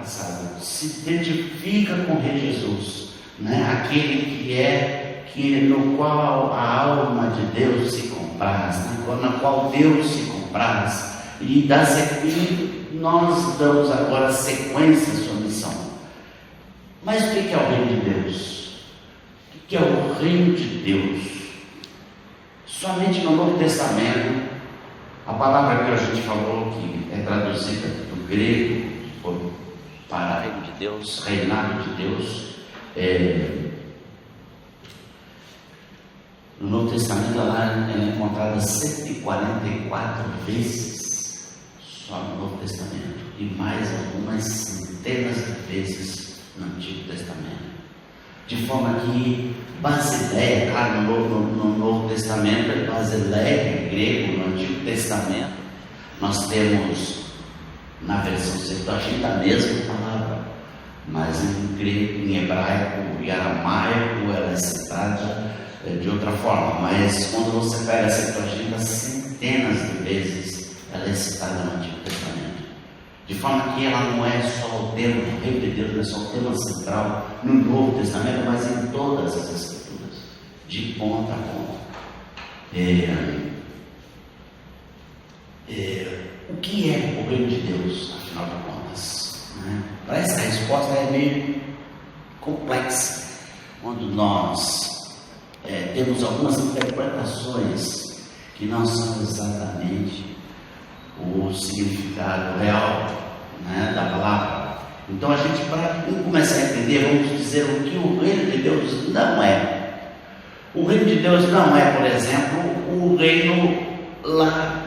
passado, se identifica com o Rei Jesus, né? Aquele no qual a alma de Deus se compraz, na qual Deus se compraz, e nós damos agora sequência à sua missão. Mas o que é o reino de Deus? O que é o reino de Deus? Somente no Novo Testamento, a palavra que a gente falou, que é traduzida do grego para reino de Deus, reinado de Deus, no Novo Testamento ela é encontrada 144 vezes, só no Novo Testamento, e mais algumas centenas de vezes no Antigo Testamento. De forma que Basileia, claro, no Novo Testamento, Basileia em grego, no Antigo Testamento, nós temos na versão Septuaginta a mesma palavra, mas em grego, em hebraico e aramaico ela é citada de outra forma. Mas quando você pega a Septuaginta, centenas de vezes ela é citada no Antigo Testamento. De forma que ela não é só o tema, o reino de Deus não é só o tema central no Novo Testamento, mas em todas as Escrituras, de ponta a ponta. O que é o reino de Deus, afinal de contas? Né? Para essa resposta é meio complexa, quando nós temos algumas interpretações que não são exatamente o significado real, né, da palavra. Então a gente, para começar a entender, vamos dizer o que o reino de Deus não é. O reino de Deus não é, por exemplo, o reino lá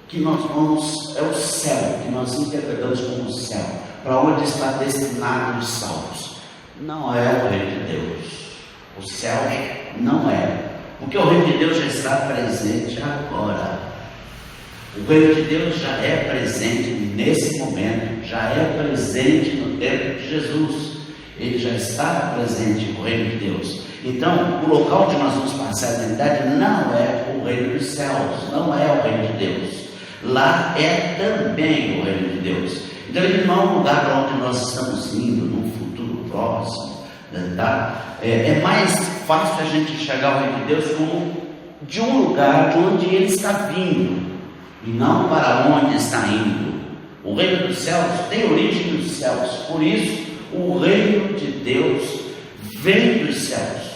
que nós vamos, é o céu, que nós interpretamos como o céu, para onde está destinado os salvos. Não é o reino de Deus. O céu não é, porque o reino de Deus já está presente agora. O reino de Deus já é presente nesse momento, já é presente no tempo de Jesus. Ele já está presente, o reino de Deus. Então, o local onde nós vamos passar a eternidade não é o reino dos céus, não é o reino de Deus. Lá é também o reino de Deus. Então, ele não é um lugar para onde nós estamos indo num futuro próximo, tá? É mais fácil a gente enxergar o reino de Deus como de um lugar de onde ele está vindo, e não para onde está indo. O reino dos céus tem origem dos céus, por isso o reino de Deus vem dos céus.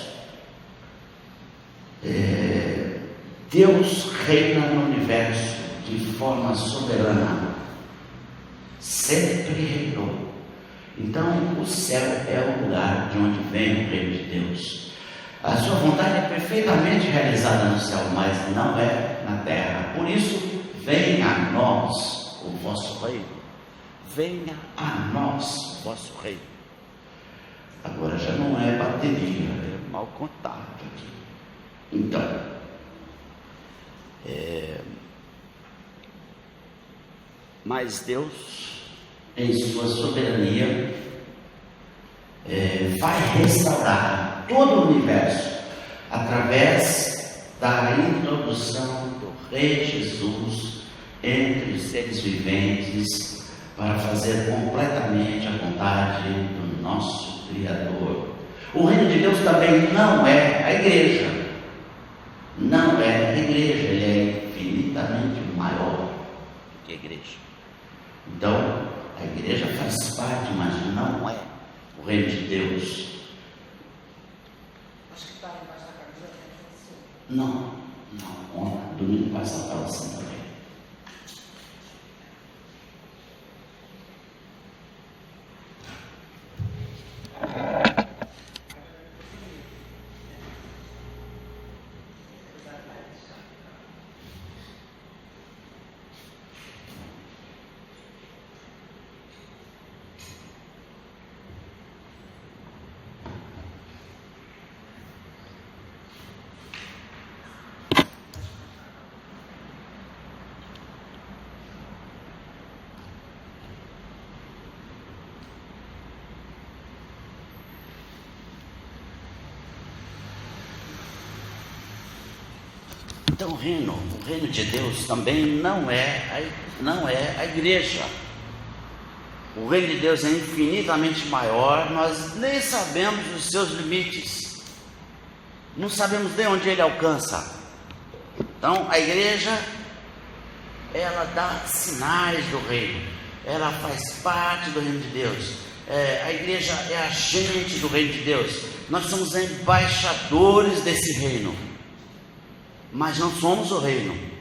Deus reina no universo de forma soberana, sempre reinou. Então o céu é o lugar de onde vem o reino de Deus. A sua vontade é perfeitamente realizada no céu, mas não é na terra. Por isso, venha a nós o vosso reino. Venha a nós o vosso reino. Agora já não é bateria, é mau contato aqui. Então, mas Deus, em sua soberania, vai restaurar todo o universo através da introdução do Rei Jesus entre os seres viventes, para fazer completamente a vontade do nosso Criador. O reino de Deus também não é a igreja, não é a igreja, ele é infinitamente maior que a igreja. Então, a igreja faz parte, mas não é o reino de Deus. Acho que está embaixo da camiseta. Não, ontem, domingo passado estava assim também. Então o reino de Deus também não é a igreja. O reino de Deus é infinitamente maior, nós nem sabemos os seus limites, não sabemos nem onde ele alcança. Então a igreja, ela dá sinais do reino, ela faz parte do reino de Deus, a igreja é agente do reino de Deus, nós somos embaixadores desse reino, mas não somos o reino,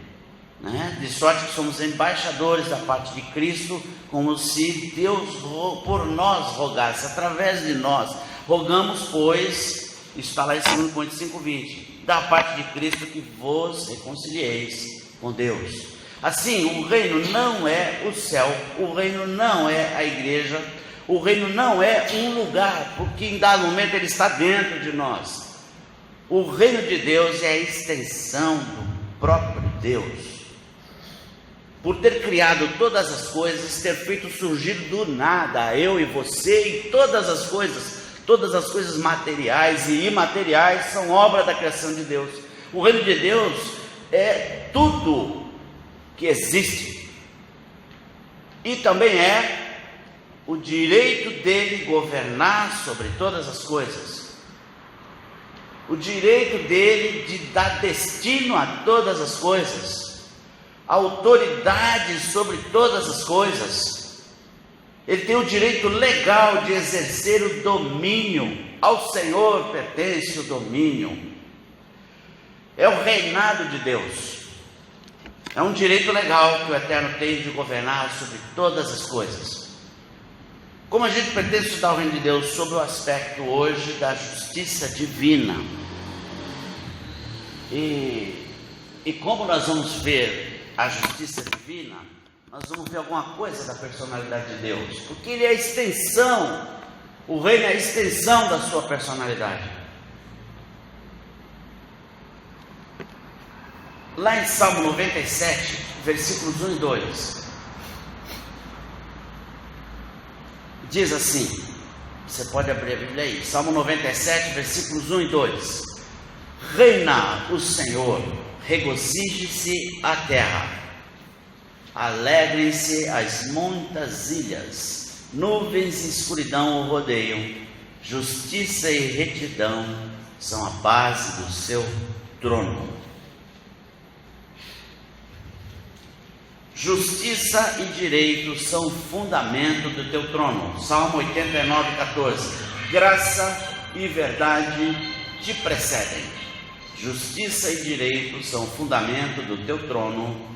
né? De sorte que somos embaixadores da parte de Cristo, como se Deus por nós rogasse, através de nós. Rogamos, pois, isso está lá em 2 Coríntios 5:20, da parte de Cristo que vos reconcilieis com Deus. Assim, o reino não é o céu, o reino não é a igreja, o reino não é um lugar, porque em dado momento ele está dentro de nós. O reino de Deus é a extensão do próprio Deus. Por ter criado todas as coisas, ter feito surgir do nada eu e você, e todas as coisas materiais e imateriais são obra da criação de Deus. O reino de Deus é tudo que existe, e também é o direito dele governar sobre todas as coisas, o direito dele de dar destino a todas as coisas, a autoridade sobre todas as coisas. Ele tem o direito legal de exercer o domínio. Ao Senhor pertence o domínio. É o reinado de Deus. É um direito legal que o Eterno tem de governar sobre todas as coisas. Como a gente pretende estudar o reino de Deus sob o aspecto hoje da justiça divina, e como nós vamos ver a justiça divina, nós vamos ver alguma coisa da personalidade de Deus, porque ele é a extensão, o reino é a extensão da sua personalidade. Lá em Salmo 97, versículos 1 e 2, diz assim, você pode abrir a Bíblia aí, Salmo 97, versículos 1 e 2, reina o Senhor, regozije-se a terra, alegrem-se as muitas ilhas, nuvens e escuridão o rodeiam, justiça e retidão são a base do seu trono. Justiça e direito são o fundamento do teu trono. Salmo 89, 14. Graça e verdade te precedem. Justiça e direito são o fundamento do teu trono.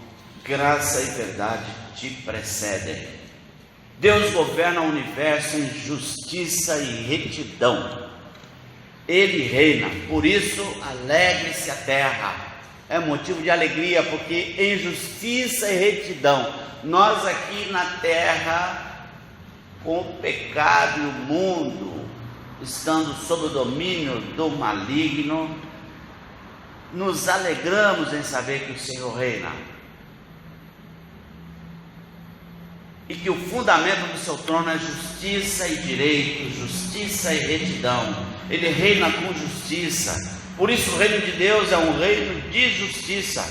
Graça e verdade te precedem. Deus governa o universo em justiça e retidão. Ele reina, por isso alegre-se a terra. É motivo de alegria, porque em justiça e retidão, nós aqui na terra, com o pecado e o mundo, estando sob o domínio do maligno, nos alegramos em saber que o Senhor reina. E que o fundamento do seu trono é justiça e direito, justiça e retidão. Ele reina com justiça. Por isso o reino de Deus é um reino de justiça.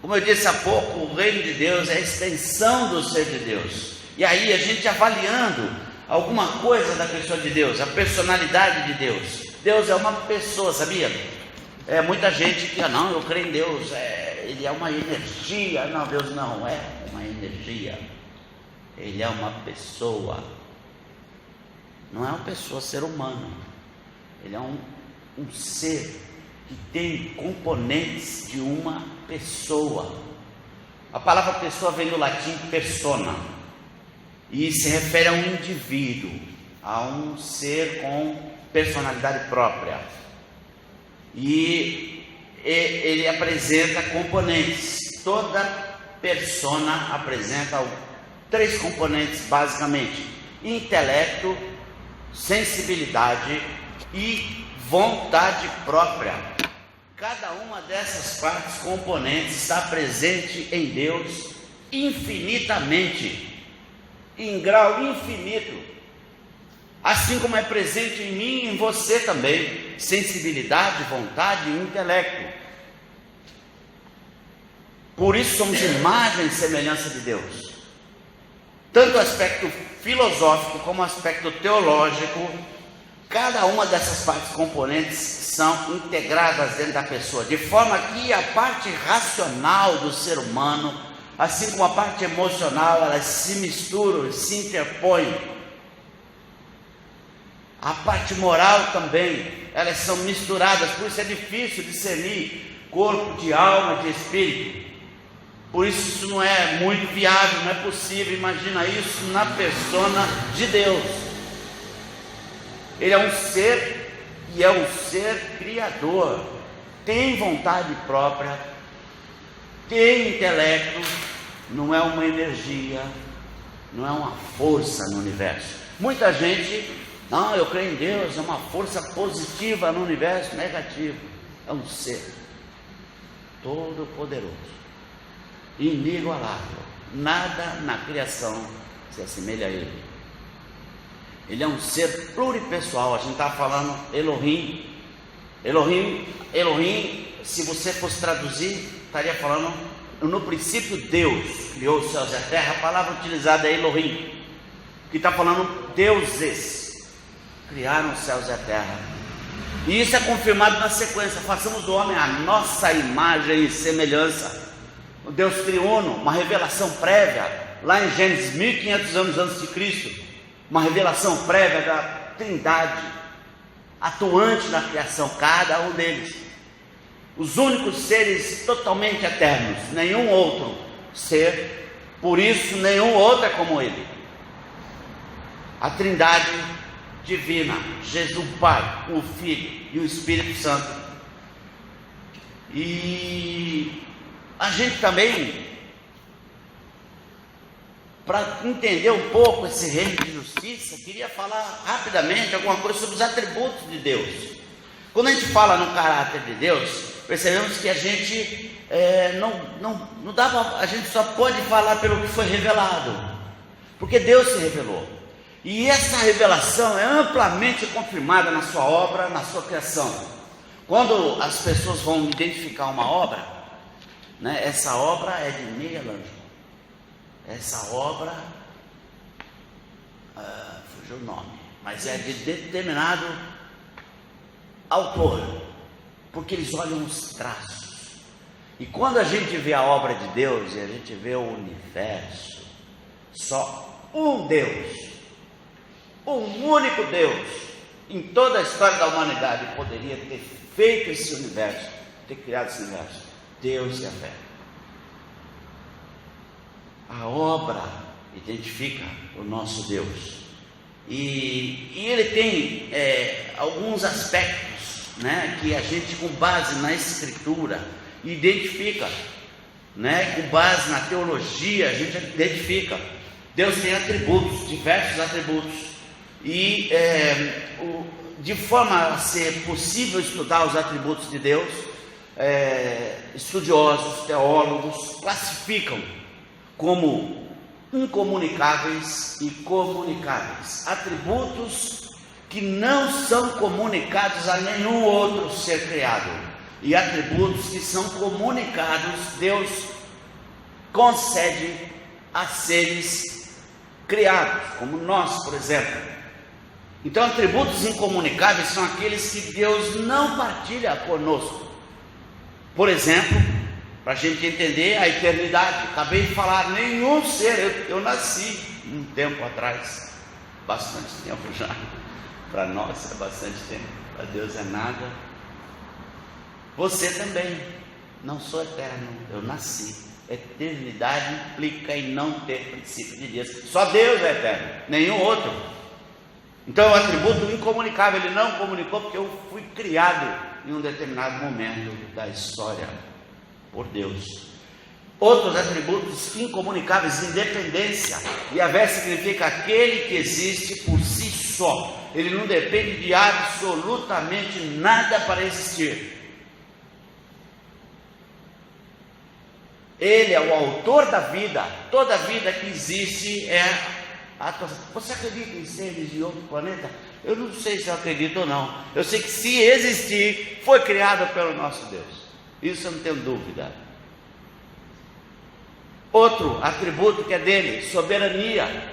Como eu disse há pouco, o reino de Deus é a extensão do ser de Deus. E aí a gente avaliando alguma coisa da pessoa de Deus, a personalidade de Deus. Deus é uma pessoa, sabia? Muita gente que, não, eu creio em Deus, ele é uma energia. Não, Deus não é uma energia, ele é uma pessoa. Não é uma pessoa, ser humano. Ele é um ser que tem componentes de uma pessoa. A palavra pessoa vem do latim persona, e se refere a um indivíduo, a um ser com personalidade própria. E ele apresenta componentes. Toda persona apresenta 3 componentes basicamente: intelecto, sensibilidade e vontade própria. Cada uma dessas partes componentes está presente em Deus infinitamente, em grau infinito, assim como é presente em mim e em você também, sensibilidade, vontade e intelecto. Por isso somos imagem e semelhança de Deus. tanto o aspecto filosófico como o aspecto teológico, cada uma dessas partes componentes são integradas dentro da pessoa, de forma que a parte racional do ser humano, assim como a parte emocional, elas se misturam, se interpõem. A parte moral também, elas são misturadas, por isso é difícil discernir corpo de alma, de espírito. Por isso não é muito viável, não é possível. Imagina isso na persona de Deus. Ele é um ser e é um ser criador, tem vontade própria, tem intelecto, não é uma energia, não é uma força no universo. Muita gente, não, eu creio em Deus, é uma força positiva no universo, negativo. É um ser todo poderoso, inigualável, nada na criação se assemelha a ele. Ele é um ser pluripessoal. A gente está falando Elohim. Elohim, se você fosse traduzir, estaria falando, no princípio Deus criou os céus e a terra. A palavra utilizada é Elohim, que está falando deuses criaram os céus e a terra. E isso é confirmado na sequência: façamos do homem a nossa imagem e semelhança. O Deus triuno, uma revelação prévia, lá em Gênesis 1500 anos antes de Cristo, uma revelação prévia da Trindade, atuante na criação, cada um deles, os únicos seres totalmente eternos, nenhum outro ser, por isso nenhum outro é como ele. A Trindade divina, Jesus Pai, o Filho e o Espírito Santo. E a gente também, para entender um pouco esse reino de justiça, queria falar rapidamente alguma coisa sobre os atributos de Deus. Quando a gente fala no caráter de Deus, percebemos que a gente não dá pra, a gente só pode falar pelo que foi revelado, porque Deus se revelou. E essa revelação é amplamente confirmada na sua obra, na sua criação. Quando as pessoas vão identificar uma obra, né, essa obra é de Michelangelo. Essa obra, fugiu o nome, mas é de determinado autor, porque eles olham os traços. E quando a gente vê a obra de Deus e a gente vê o universo, só um Deus, um único Deus, em toda a história da humanidade, poderia ter feito esse universo, ter criado esse universo: Deus e a fé. A obra identifica o nosso Deus, e ele tem alguns aspectos, né, que a gente, com base na Escritura, identifica, né, com base na teologia, a gente identifica. Deus tem atributos, diversos atributos, e de forma a ser possível estudar os atributos de Deus, estudiosos, teólogos classificam como incomunicáveis e comunicáveis, atributos que não são comunicados a nenhum outro ser criado, e atributos que são comunicados, Deus concede a seres criados, como nós, por exemplo. Então, atributos incomunicáveis são aqueles que Deus não partilha conosco. Por exemplo, para a gente entender a eternidade, acabei de falar, nenhum ser, eu nasci um tempo atrás, bastante tempo já, para nós é bastante tempo, para Deus é nada. Você também, não sou eterno, eu nasci. Eternidade implica em não ter princípio de dias, só Deus é eterno, nenhum outro. Então é um atributo incomunicável, ele não comunicou porque eu fui criado em um determinado momento da história por Deus. Outros atributos incomunicáveis: independência. Yahvé significa aquele que existe por si só, ele não depende de absolutamente nada para existir. Ele é o autor da vida, toda vida que existe é a atuação. Você acredita em seres de outro planeta? Eu não sei se eu acredito ou não, eu sei que se existir, foi criado pelo nosso Deus, isso eu não tenho dúvida. Outro atributo que é dele, soberania.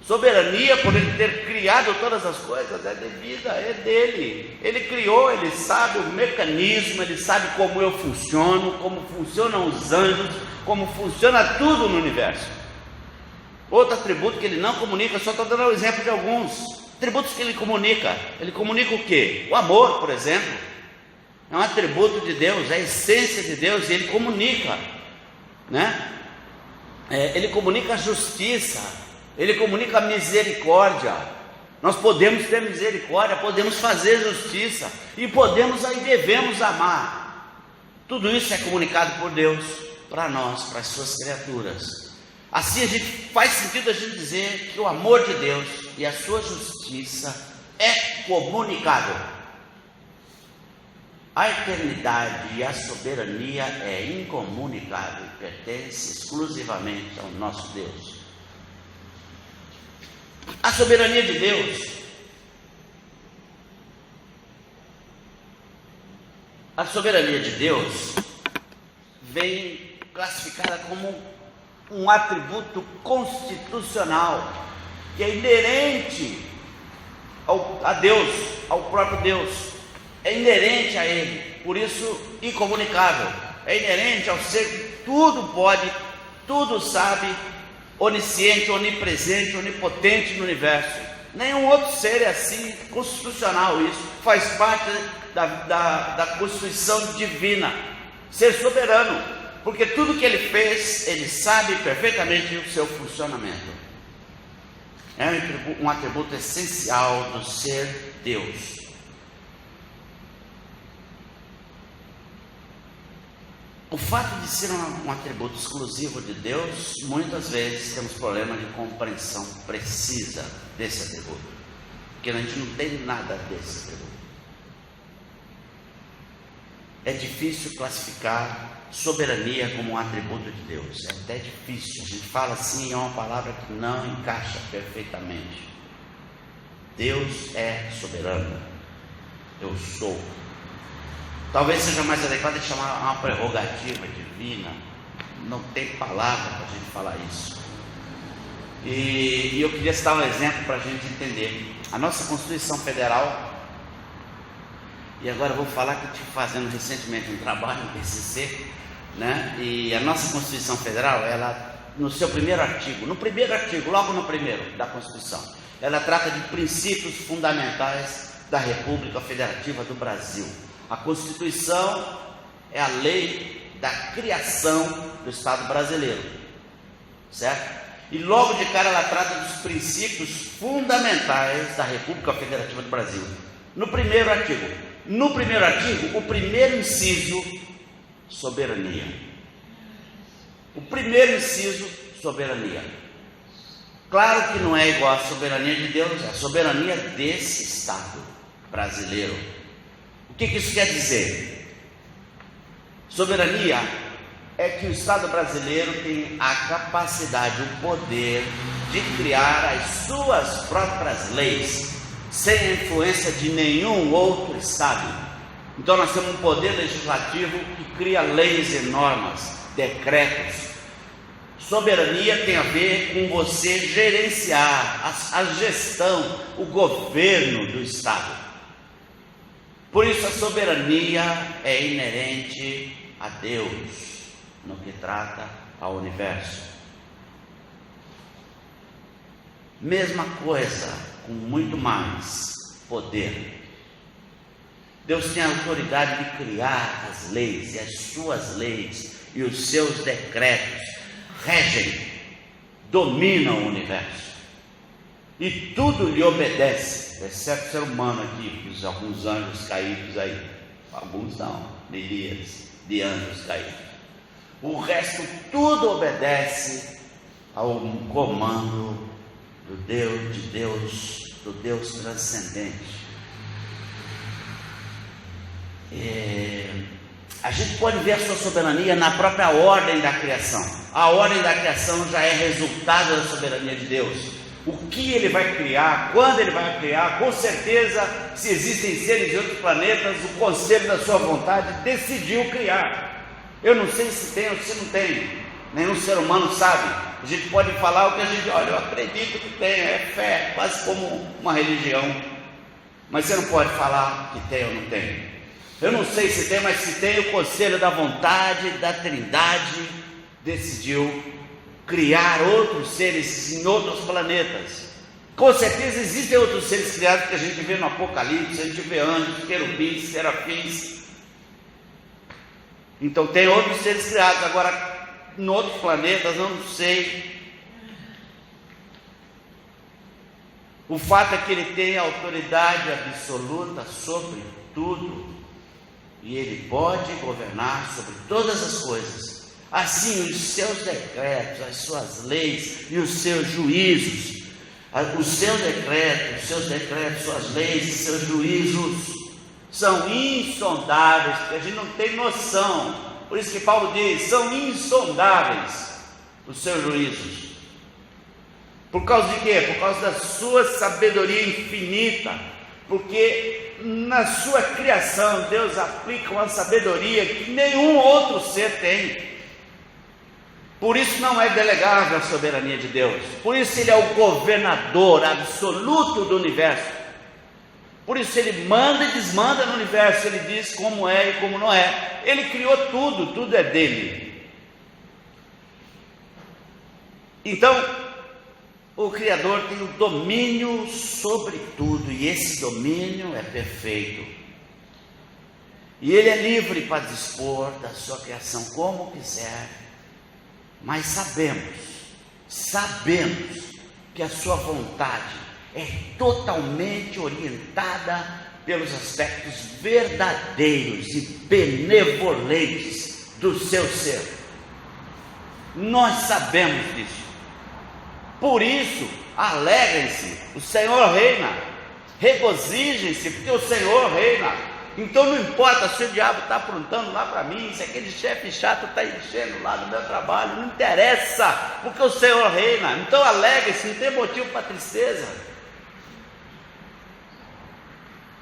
Soberania, por ele ter criado todas as coisas, é devida, é dele. Ele criou, ele sabe o mecanismo, ele sabe como eu funciono, como funcionam os anjos, como funciona tudo no universo. Outro atributo que ele não comunica, só estou dando o exemplo de alguns atributos que ele comunica. Ele comunica o quê? O amor, por exemplo, é um atributo de Deus, é a essência de Deus, e ele comunica, né? Ele comunica a justiça. Ele comunica a misericórdia. Nós podemos ter misericórdia, podemos fazer justiça, e podemos e devemos amar. Tudo isso é comunicado por Deus para nós, para as suas criaturas. Assim faz sentido a gente dizer que o amor de Deus e a sua justiça é comunicável. A eternidade e a soberania é incomunicável, pertence exclusivamente ao nosso Deus. A soberania de Deus, vem classificada como um atributo constitucional, que é inerente a Deus, ao próprio Deus, é inerente a Ele, por isso incomunicável, é inerente ao ser que tudo pode, tudo sabe, onisciente, onipresente, onipotente no universo. Nenhum outro ser é assim, constitucional. Isso faz parte da Constituição divina, ser soberano, porque tudo que ele fez, ele sabe perfeitamente o seu funcionamento. É um atributo essencial do ser Deus. O fato de ser um atributo exclusivo de Deus, muitas vezes temos problema de compreensão precisa desse atributo, porque a gente não tem nada desse atributo. É difícil classificar soberania como um atributo de Deus, é até difícil. A gente fala assim, é uma palavra que não encaixa perfeitamente. Deus é soberano, eu sou. Talvez seja mais adequado de chamar uma prerrogativa divina. Não tem palavra para a gente falar isso. E eu queria citar um exemplo para a gente entender. A nossa Constituição Federal, e agora eu vou falar que eu estive fazendo recentemente um trabalho no PCC, né? E a nossa Constituição Federal, ela, no seu primeiro artigo, logo no primeiro da Constituição, ela trata de princípios fundamentais da República Federativa do Brasil. A Constituição é a lei da criação do Estado brasileiro, certo? E logo de cara ela trata dos princípios fundamentais da República Federativa do Brasil. No primeiro artigo, o primeiro inciso, soberania. O primeiro inciso, soberania. Claro que não é igual à soberania de Deus, é a soberania desse Estado brasileiro. O que isso quer dizer? Soberania é que o Estado brasileiro tem a capacidade, o poder de criar as suas próprias leis, sem a influência de nenhum outro Estado. Então nós temos um poder legislativo que cria leis e normas, decretos. Soberania tem a ver com você gerenciar a gestão, o governo do Estado. Por isso a soberania é inerente a Deus, no que trata ao universo. Mesma coisa, com muito mais poder. Deus tem a autoridade de criar as leis, e as suas leis e os seus decretos regem, dominam o universo. E tudo lhe obedece, exceto o ser humano aqui, alguns anjos caídos aí. Alguns não, milhares de anjos caídos. O resto tudo obedece ao comando do Deus transcendente. A gente pode ver a sua soberania na própria ordem da criação. A ordem da criação já é resultado da soberania de Deus. O que ele vai criar, quando ele vai criar, com certeza, se existem seres de outros planetas, o conselho da sua vontade decidiu criar. Eu não sei se tem ou se não tem, Nenhum ser humano sabe. A gente pode falar o que a gente, olha, eu acredito que tem, é fé, quase como uma religião. Mas você não pode falar que tem ou não tem. Eu não sei se tem, mas se tem, o Conselho da Vontade da Trindade decidiu criar outros seres em outros planetas. Com certeza existem outros seres criados que a gente vê no Apocalipse, a gente vê anjos, querubins, serafins. Então tem outros seres criados. Agora, em outros planetas, eu não sei. O fato é que ele tem autoridade absoluta sobre tudo. E ele pode governar sobre todas as coisas. Assim, os seus decretos, as suas leis e os seus juízos, os seus decretos, suas leis e seus juízos são insondáveis, porque a gente não tem noção. Por isso que Paulo diz, são insondáveis os seus juízos. Por causa de quê? Por causa da sua sabedoria infinita. Porque na sua criação Deus aplica uma sabedoria que nenhum outro ser tem. Por isso não é delegável a soberania de Deus. Por isso ele é o governador absoluto do universo. Por isso ele manda e desmanda no universo. Ele diz como é e como não é. Ele criou tudo, tudo é dele. Então, o Criador tem o domínio sobre tudo, e esse domínio é perfeito. E ele é livre para dispor da sua criação como quiser. Mas sabemos que a sua vontade é totalmente orientada pelos aspectos verdadeiros e benevolentes do seu ser. Nós sabemos disso. Por isso, alegrem-se, o Senhor reina. Regozijem-se, porque o Senhor reina. Então não importa se o diabo está aprontando lá para mim, se aquele chefe chato está enchendo lá no meu trabalho, não interessa, porque o Senhor reina. Então alegre-se, não tem motivo para tristeza.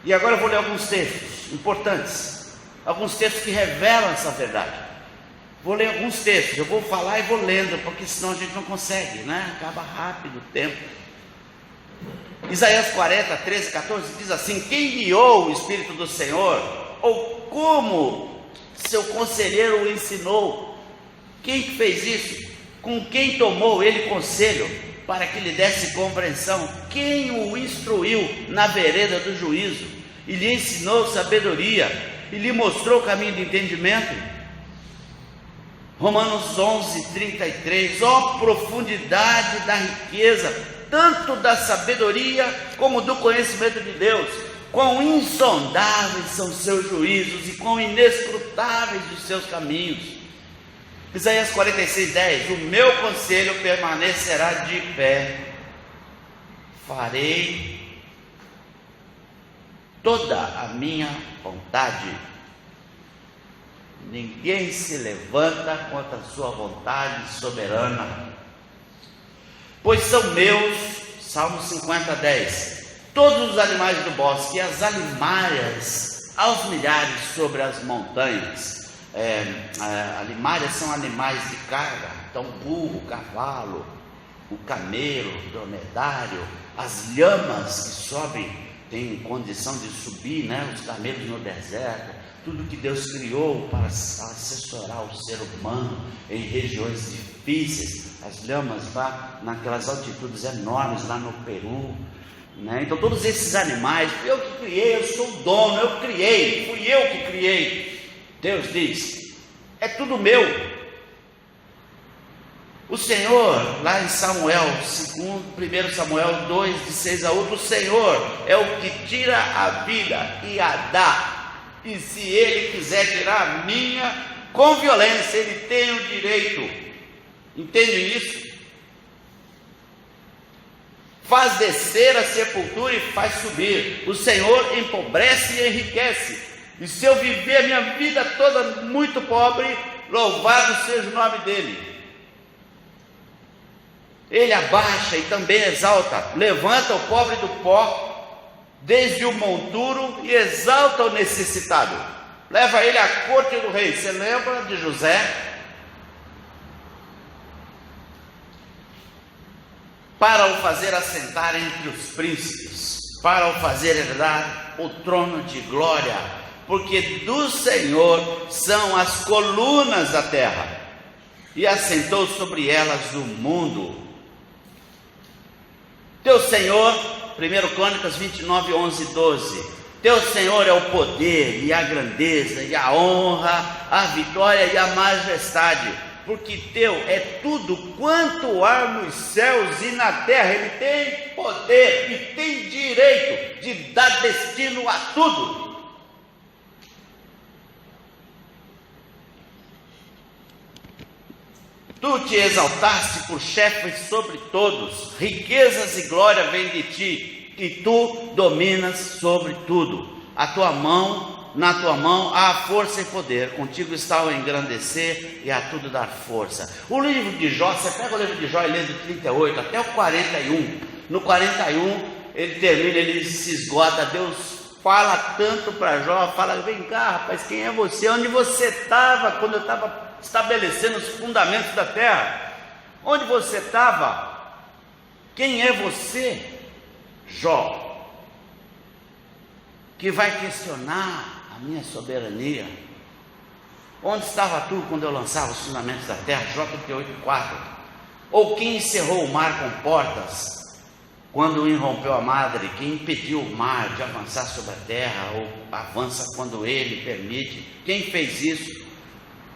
E agora eu vou ler alguns textos importantes, alguns textos que revelam essa verdade. Vou ler alguns textos, eu vou falar e vou lendo, porque senão a gente não consegue, né? Acaba rápido o tempo. Isaías 40, 13, 14 diz assim: quem guiou o Espírito do Senhor? Ou como seu conselheiro o ensinou? Quem que fez isso? Com quem tomou ele conselho para que lhe desse compreensão? Quem o instruiu na vereda do juízo e lhe ensinou sabedoria e lhe mostrou o caminho do entendimento? Romanos 11, 33, ó profundidade da riqueza, tanto da sabedoria como do conhecimento de Deus, quão insondáveis são os seus juízos e quão inescrutáveis os seus caminhos. Isaías 46, 10, o meu conselho permanecerá de pé, farei toda a minha vontade. Ninguém se levanta contra a sua vontade soberana. Pois são meus, Salmo 50, 10, todos os animais do bosque e as alimárias aos milhares sobre as montanhas. Alimárias são animais de carga, então burro, cavalo, o camelo, o dromedário, as lhamas que sobem, têm condição de subir, né? Os camelos no deserto. Tudo que Deus criou para assessorar o ser humano em regiões difíceis, as lhamas lá naquelas altitudes enormes lá no Peru, né? Então todos esses animais, eu que criei, eu sou o dono, eu criei, fui eu que criei. Deus diz, é tudo meu. O Senhor, lá em Samuel, 1 Samuel 2, de 6 a 8, o Senhor é o que tira a vida e a dá. E se ele quiser tirar a minha, com violência, ele tem o direito. Entende isso? Faz descer a sepultura e faz subir. O Senhor empobrece e enriquece. E se eu viver a minha vida toda muito pobre, louvado seja o nome dele. Ele abaixa e também exalta, levanta o pobre do pó desde o monturo e exalta o necessitado, leva ele à corte do rei. Você lembra de José? para o fazer assentar entre os príncipes, para o fazer herdar o trono de glória, porque do Senhor são as colunas da terra, e assentou sobre elas o mundo. Teu Senhor, 1 Crônicas 29, 11 e 12, teu Senhor é o poder, e a grandeza, e a honra, a vitória e a majestade, porque teu é tudo quanto há nos céus e na terra. Ele tem poder e tem direito de dar destino a tudo. Tu te exaltaste por chefe sobre todos, riquezas e glória vêm de ti, e tu dominas sobre tudo. Na tua mão há força e poder, contigo está o engrandecer e a tudo dar força. O livro de Jó, você pega o livro de Jó e lê do 38 até o 41. No 41 ele termina, ele se esgota. Deus fala tanto para Jó, fala: vem cá, rapaz, quem é você? Onde você estava quando eu estava estabelecendo os fundamentos da terra? Onde você estava? Quem é você, Jó, que vai questionar a minha soberania? Onde estava tu quando eu lançava os fundamentos da terra? Jó 38:4. Ou quem encerrou o mar com portas quando irrompeu a madre? Quem impediu o mar de avançar sobre a terra, ou avança quando ele permite? Quem fez isso?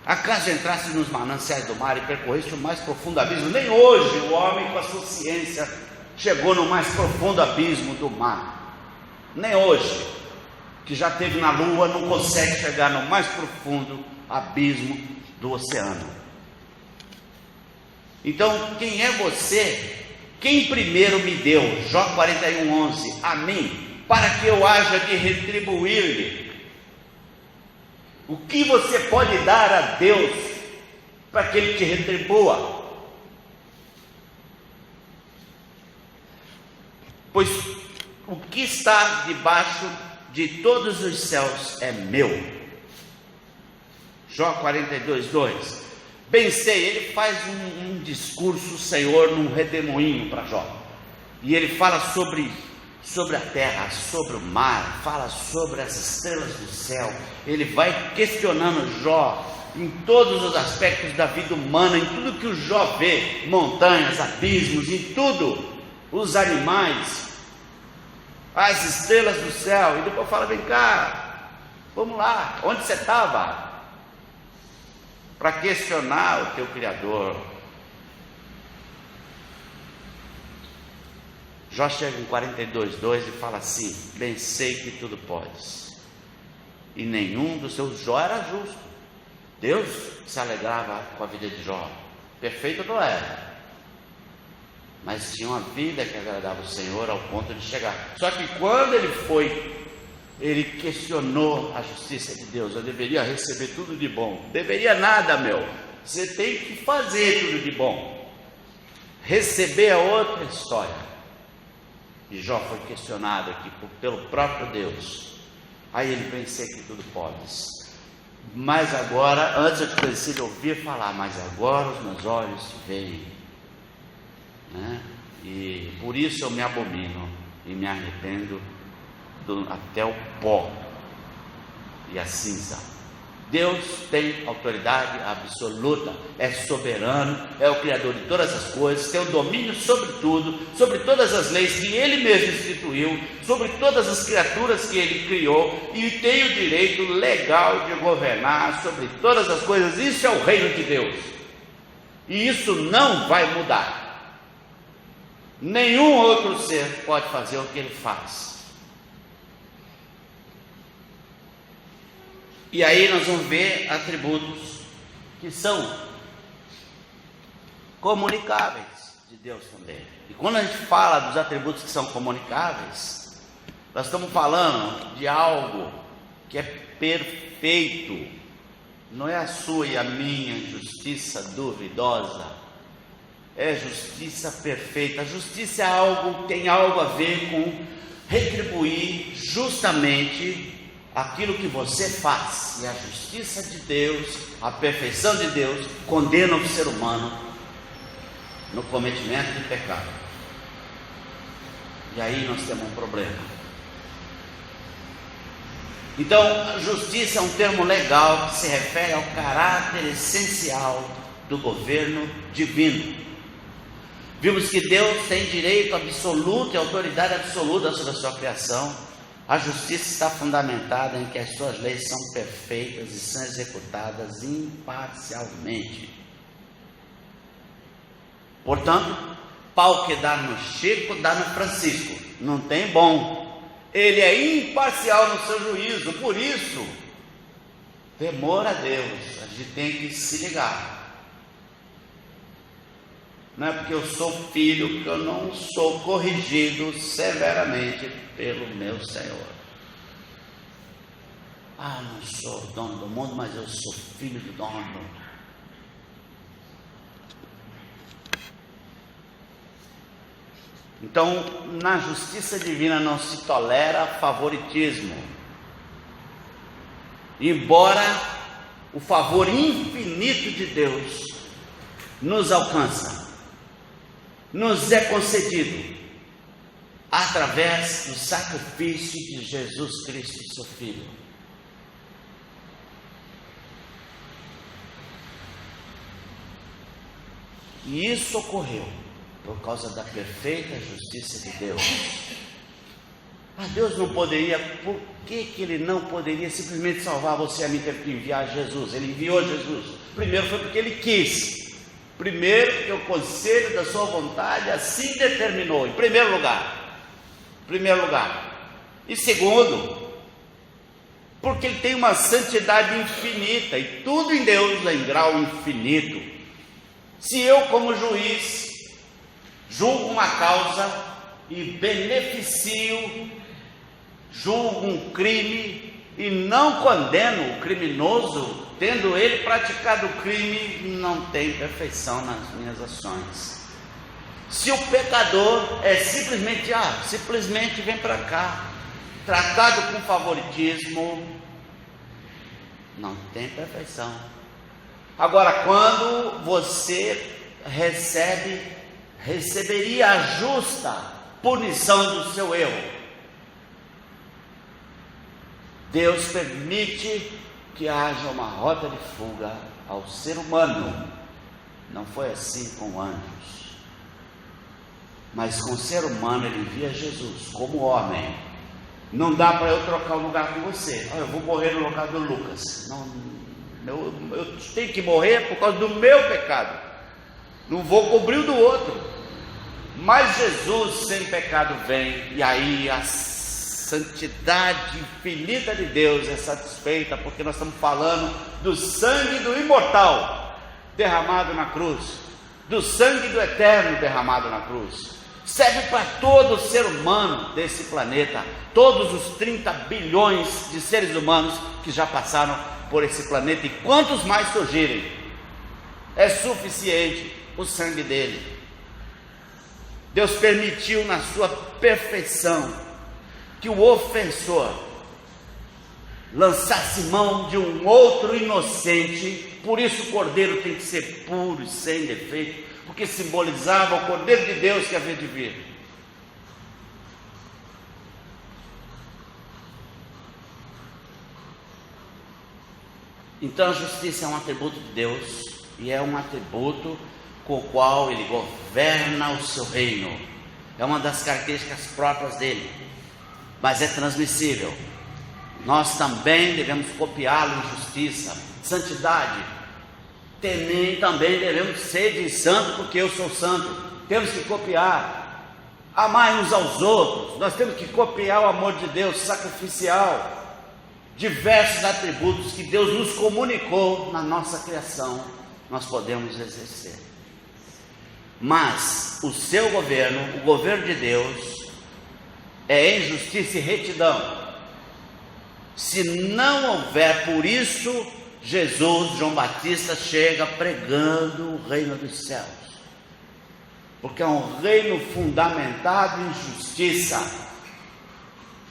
Acaso entraste nos mananciais do mar e percorreste o mais profundo abismo? Nem hoje o homem, com a sua ciência, chegou no mais profundo abismo do mar. Nem hoje, que já esteve na lua, não consegue chegar no mais profundo abismo do oceano. Então, quem é você? Quem primeiro me deu? Jó 41:11, a mim, para que eu haja de retribuir-lhe. O que você pode dar a Deus para que Ele te retribua? Pois o que está debaixo de todos os céus é meu. Jó 42:2. Bem sei, ele faz um discurso, o Senhor, num redemoinho para Jó. E ele fala sobre a terra, sobre o mar, fala sobre as estrelas do céu. Ele vai questionando Jó em todos os aspectos da vida humana, em tudo que o Jó vê, montanhas, abismos, em tudo, os animais, as estrelas do céu. E depois fala: vem cá, vamos lá, onde você estava? Para questionar o teu Criador. Jó chega em 42:2 e fala assim: bem sei que tudo podes, e nenhum dos seus... Jó era justo, Deus se alegrava com a vida de Jó. Perfeito não era, mas tinha uma vida que agradava o Senhor ao ponto de chegar. Só que quando ele questionou a justiça de Deus: eu deveria receber tudo de bom. Deveria nada, meu. Você tem que fazer tudo de bom. Receber é outra história. E Jó foi questionado aqui pelo próprio Deus. Aí ele: pensei que tudo podes, mas agora, antes eu te conheci de ouvir falar, mas agora os meus olhos te veem, né? E por isso eu me abomino e me arrependo até o pó e a cinza. Deus tem autoridade absoluta, é soberano, é o Criador de todas as coisas, tem o domínio sobre tudo, sobre todas as leis que Ele mesmo instituiu, sobre todas as criaturas que Ele criou, e tem o direito legal de governar sobre todas as coisas. Isso é o reino de Deus, e isso não vai mudar. Nenhum outro ser pode fazer o que Ele faz. E aí nós vamos ver atributos que são comunicáveis de Deus também. E quando a gente fala dos atributos que são comunicáveis, nós estamos falando de algo que é perfeito. Não é a sua e a minha justiça duvidosa, é justiça perfeita. A justiça é algo, tem algo a ver com retribuir justamente aquilo que você faz. E a justiça de Deus, a perfeição de Deus, condena o ser humano no cometimento de pecado. E aí nós temos um problema. Então, justiça é um termo legal que se refere ao caráter essencial do governo divino. Vimos que Deus tem direito absoluto e autoridade absoluta sobre a sua criação. A justiça está fundamentada em que as suas leis são perfeitas e são executadas imparcialmente. Portanto, pau que dá no Chico, dá no Francisco. Não tem bom. Ele é imparcial no seu juízo. Por isso, temor a Deus. A gente tem que se ligar. Não é porque eu sou filho que eu não sou corrigido severamente pelo meu Senhor. Ah, não sou dono do mundo, mas eu sou filho do dono do mundo. Então, na justiça divina não se tolera favoritismo. Embora o favor infinito de Deus nos alcança, nos é concedido através do sacrifício de Jesus Cristo, seu Filho. E isso ocorreu por causa da perfeita justiça de Deus. Deus não poderia, por que Ele não poderia simplesmente salvar você? A mim teve que enviar Jesus. Ele enviou Jesus. Primeiro foi porque Ele quis. Primeiro, porque o conselho da sua vontade assim determinou, em primeiro lugar. E segundo, porque Ele tem uma santidade infinita, e tudo em Deus é em grau infinito. Se eu, como juiz, julgo uma causa e beneficio, julgo um crime e não condeno o criminoso, tendo ele praticado o crime, não tem perfeição nas minhas ações. Se o pecador é simplesmente vem para cá, tratado com favoritismo, não tem perfeição. Agora, quando você receberia a justa punição do seu erro, Deus permite que haja uma rota de fuga ao ser humano. Não foi assim com anjos, mas com o ser humano Ele envia Jesus como homem. Não dá para eu trocar o lugar com você. Eu vou morrer no lugar do Lucas. Não, eu tenho que morrer por causa do meu pecado. Não vou cobrir o do outro. Mas Jesus sem pecado vem, e aí a santidade infinita de Deus é satisfeita, porque nós estamos falando do sangue do imortal derramado na cruz, do sangue do eterno derramado na cruz. Serve para todo ser humano desse planeta, todos os 30 bilhões de seres humanos que já passaram por esse planeta, e quantos mais surgirem, é suficiente o sangue dele. Deus permitiu na sua perfeição que o ofensor lançasse mão de um outro inocente. Por isso o cordeiro tem que ser puro e sem defeito, porque simbolizava o cordeiro de Deus que havia de vir. Então a justiça é um atributo de Deus, e é um atributo com o qual Ele governa o seu reino. É uma das características próprias dele, mas é transmissível. Nós também devemos copiá-lo em justiça, santidade. Também devemos ser de santo, porque eu sou santo. Temos que copiar, amar uns aos outros. Nós temos que copiar o amor de Deus sacrificial. Diversos atributos que Deus nos comunicou na nossa criação, nós podemos exercer. Mas o seu governo, o governo de Deus, é em justiça e retidão. Se não houver, por isso Jesus, João Batista, chega pregando o reino dos céus, porque é um reino fundamentado em justiça.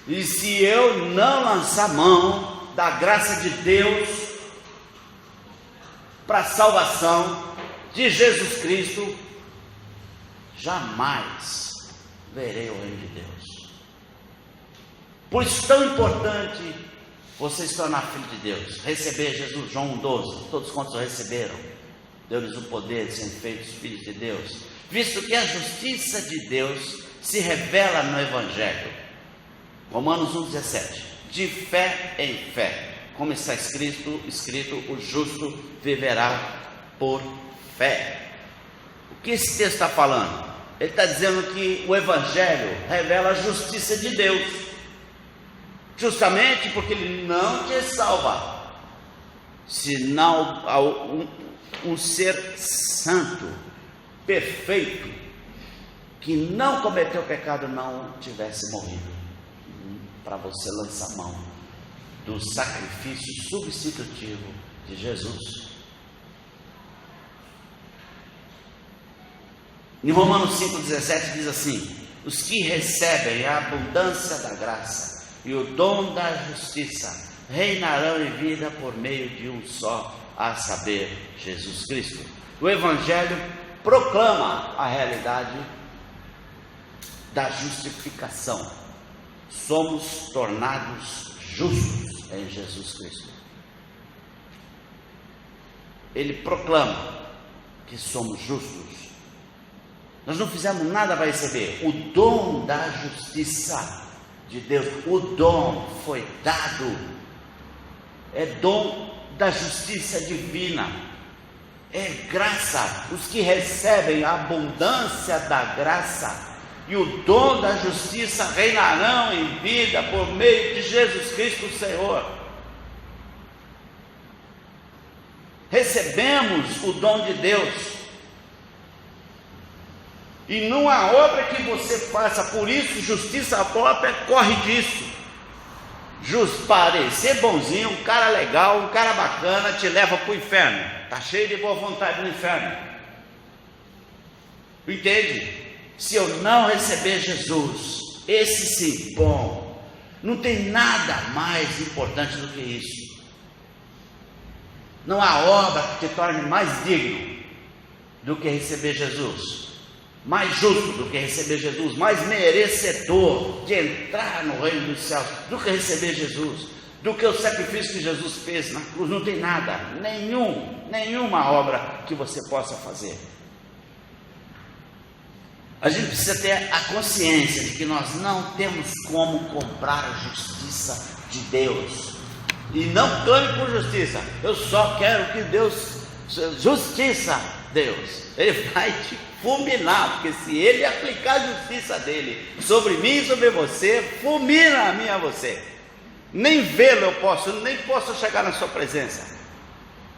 E se eu não lançar mão da graça de Deus para a salvação de Jesus Cristo, jamais verei o reino de Deus. Por isso tão importante você se tornar filho de Deus, receber Jesus. João 1,12, todos quantos o receberam, deu-lhes o poder de serem feitos filhos de Deus, visto que a justiça de Deus se revela no Evangelho. Romanos 1,17, de fé em fé, como está escrito, o justo viverá por fé. O que esse texto está falando? Ele está dizendo que o Evangelho revela a justiça de Deus, justamente porque Ele não te salva, senão um ser santo, perfeito, que não cometeu pecado, não tivesse morrido, para você lançar mão do sacrifício substitutivo de Jesus. Em Romanos 5,17 diz assim: os que recebem a abundância da graça e o dom da justiça reinarão em vida por meio de um só, a saber, Jesus Cristo. O Evangelho proclama a realidade da justificação. Somos tornados justos em Jesus Cristo. Ele proclama que somos justos. Nós não fizemos nada para receber o dom da justiça de Deus. O dom foi dado. É dom da justiça divina. É graça. Os que recebem a abundância da graça e o dom da justiça reinarão em vida por meio de Jesus Cristo, o Senhor. Recebemos o dom de Deus. E não há obra que você faça, por isso justiça própria corre disso. Parecer bonzinho, um cara legal, um cara bacana, te leva para o inferno. Está cheio de boa vontade no inferno. Entende? Se eu não receber Jesus, esse sim, bom, não tem nada mais importante do que isso. Não há obra que te torne mais digno do que receber Jesus, mais justo do que receber Jesus, mais merecedor de entrar no reino dos céus do que receber Jesus, do que o sacrifício que Jesus fez na cruz. Não tem nada, nenhuma obra que você possa fazer. A gente precisa ter a consciência de que nós não temos como comprar a justiça de Deus. E não clame por justiça. Eu só quero que Deus, justiça, Deus. Ele vai te fulminar, porque se Ele aplicar a justiça dele sobre mim e sobre você, fulmina a mim e a você. Nem vê-lo eu posso, nem posso chegar na sua presença.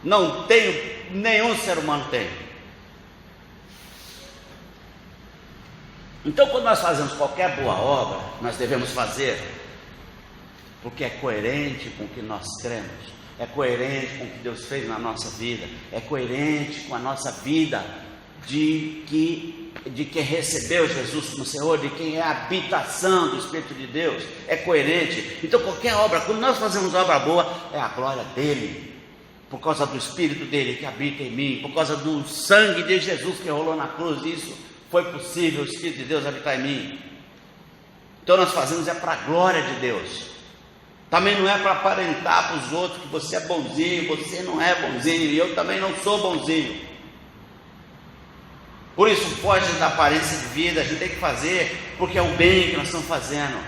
Não tenho, nenhum ser humano tem. Então, quando nós fazemos qualquer boa obra, nós devemos fazer porque é coerente com o que nós cremos, é coerente com o que Deus fez na nossa vida, é coerente com a nossa vida de quem recebeu Jesus como Senhor, de quem é a habitação do Espírito de Deus, é coerente. Então, qualquer obra, quando nós fazemos obra boa, é a glória dele, por causa do Espírito dele que habita em mim, por causa do sangue de Jesus que rolou na cruz. Isso foi possível, o Espírito de Deus habitar em mim. Então nós fazemos para a glória de Deus. Também não é para aparentar para os outros que você é bonzinho, você não é bonzinho, e eu também não sou bonzinho. Por isso, foge da aparência de vida. A gente tem que fazer porque é o bem que nós estamos fazendo,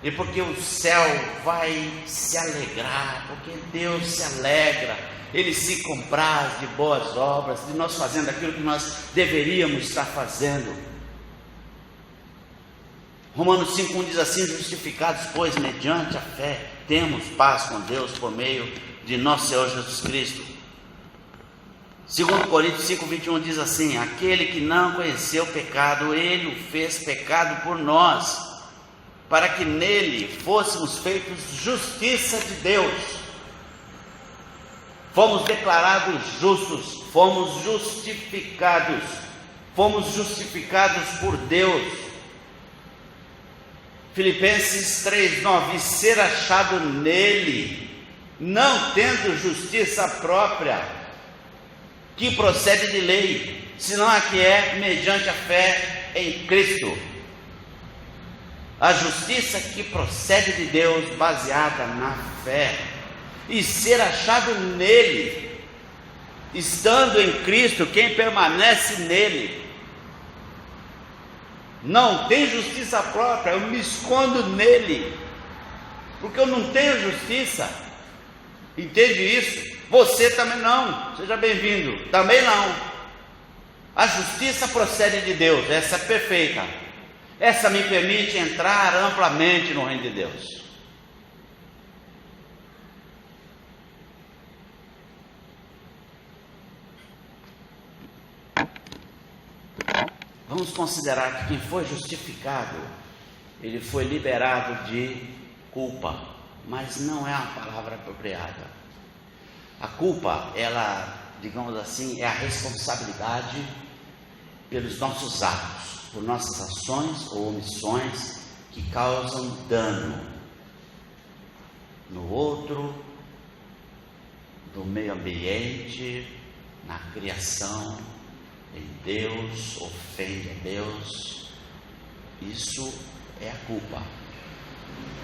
e porque o céu vai se alegrar, porque Deus se alegra, Ele se compraz de boas obras, de nós fazendo aquilo que nós deveríamos estar fazendo. Romanos 5,1 diz assim: justificados, pois, mediante a fé, temos paz com Deus por meio de nosso Senhor Jesus Cristo. 2 Coríntios 5,21 diz assim: aquele que não conheceu o pecado, Ele o fez pecado por nós, para que nele fôssemos feitos justiça de Deus. Fomos declarados justos, fomos justificados por Deus. Filipenses 3,9: e ser achado nele, não tendo justiça própria, que procede de lei, senão a que é mediante a fé em Cristo. A justiça que procede de Deus, baseada na fé, e ser achado nele, estando em Cristo, quem permanece nele, não tem justiça própria, eu me escondo nele, porque eu não tenho justiça. Entende isso? Você também não. Seja bem-vindo. Também não. A justiça procede de Deus, essa é perfeita. Essa me permite entrar amplamente no reino de Deus. Vamos considerar que quem foi justificado, ele foi liberado de culpa, mas não é a palavra apropriada. A culpa, ela, digamos assim, é a responsabilidade pelos nossos atos, por nossas ações ou omissões que causam dano no outro, no meio ambiente, na criação, em Deus, ofende a Deus. Isso é a culpa.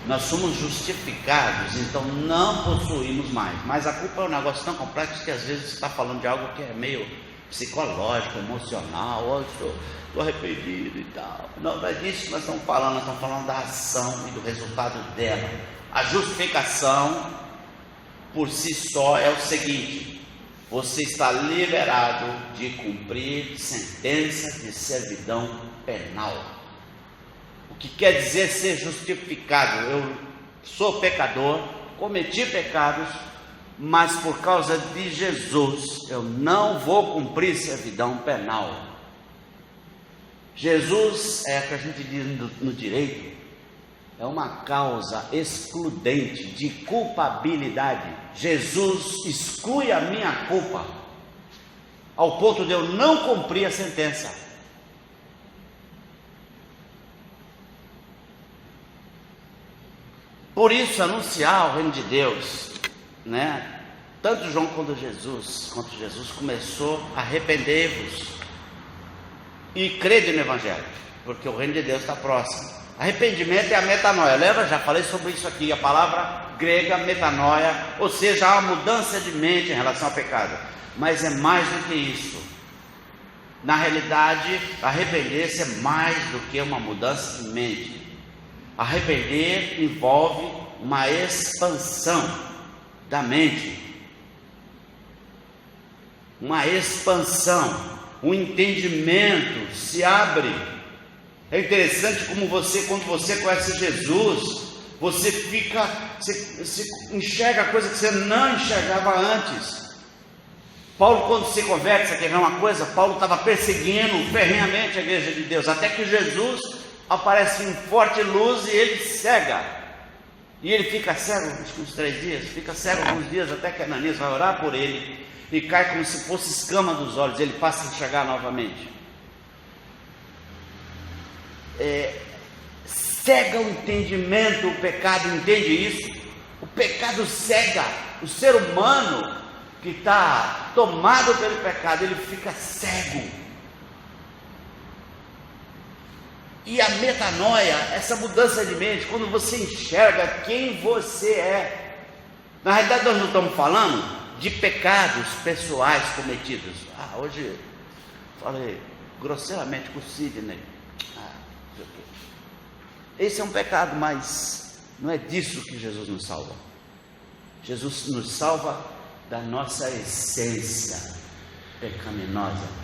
Nós somos justificados, então não possuímos mais. Mas a culpa é um negócio tão complexo que às vezes você está falando de algo que é meio psicológico, emocional. Estou arrependido e tal. Não é disso que nós estamos falando da ação e do resultado dela. A justificação por si só é o seguinte: você está liberado de cumprir sentença de servidão penal. O que quer dizer ser justificado? Eu sou pecador, cometi pecados, mas por causa de Jesus eu não vou cumprir servidão penal. Jesus é o que a gente diz no direito, é uma causa excludente de culpabilidade. Jesus exclui a minha culpa, ao ponto de eu não cumprir a sentença. Por isso, anunciar o reino de Deus, né? Tanto João quanto Jesus começou: arrependei-vos e crede no Evangelho, porque o reino de Deus está próximo. Arrependimento é a metanoia, lembra? Já falei sobre isso aqui, a palavra grega metanoia, ou seja, há uma mudança de mente em relação ao pecado. Mas é mais do que isso. Na realidade, arrepender-se é mais do que uma mudança de mente. Arrepender envolve uma expansão da mente, uma expansão, um entendimento se abre. É interessante como quando você conhece Jesus, você enxerga coisa que você não enxergava antes. Paulo, quando se converte, você quer ver uma coisa? Paulo estava perseguindo ferrenhamente a igreja de Deus, até que Jesus aparece em forte luz e ele cega. E ele fica cego uns 3 dias, fica cego alguns dias, até que Ananias vai orar por ele e cai como se fosse escama dos olhos, ele passa a enxergar novamente. Cega o entendimento, o pecado, entende isso? O pecado cega o ser humano que está tomado pelo pecado, ele fica cego. E a metanoia, essa mudança de mente, quando você enxerga quem você é. Na realidade, nós não estamos falando de pecados pessoais cometidos. Hoje falei grosseiramente com o Sidney. Esse é um pecado, mas não é disso que Jesus nos salva. Jesus nos salva da nossa essência pecaminosa.